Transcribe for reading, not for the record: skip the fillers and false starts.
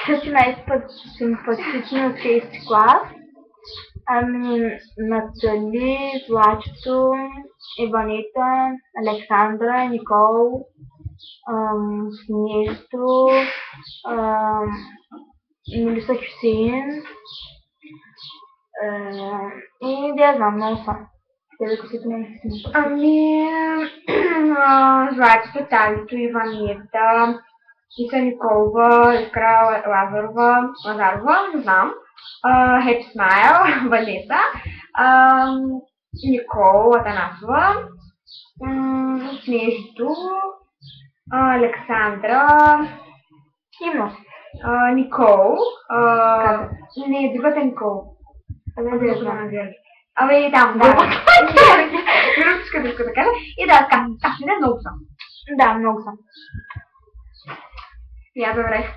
са си най-симпатични от 6 клас. Ами, Натали, Злачето, Иванита, Александра, Никол, Снежето, Мелиса Хюсеин и да я знам, много са. Тебе какви са най-симпатични? Ами, Златите, Талито, Иванета, Иса Николова, Искра Лазарова, не знам. Happy Smile, Ванеса, Никол Атанасова, Снежито, Александра, Има. Никол, Как? не, другата Никол. Абе, да я знам. Абе, там, да. Руската иска да кажа. И да, така, не много съм. Да, много са. Я добре.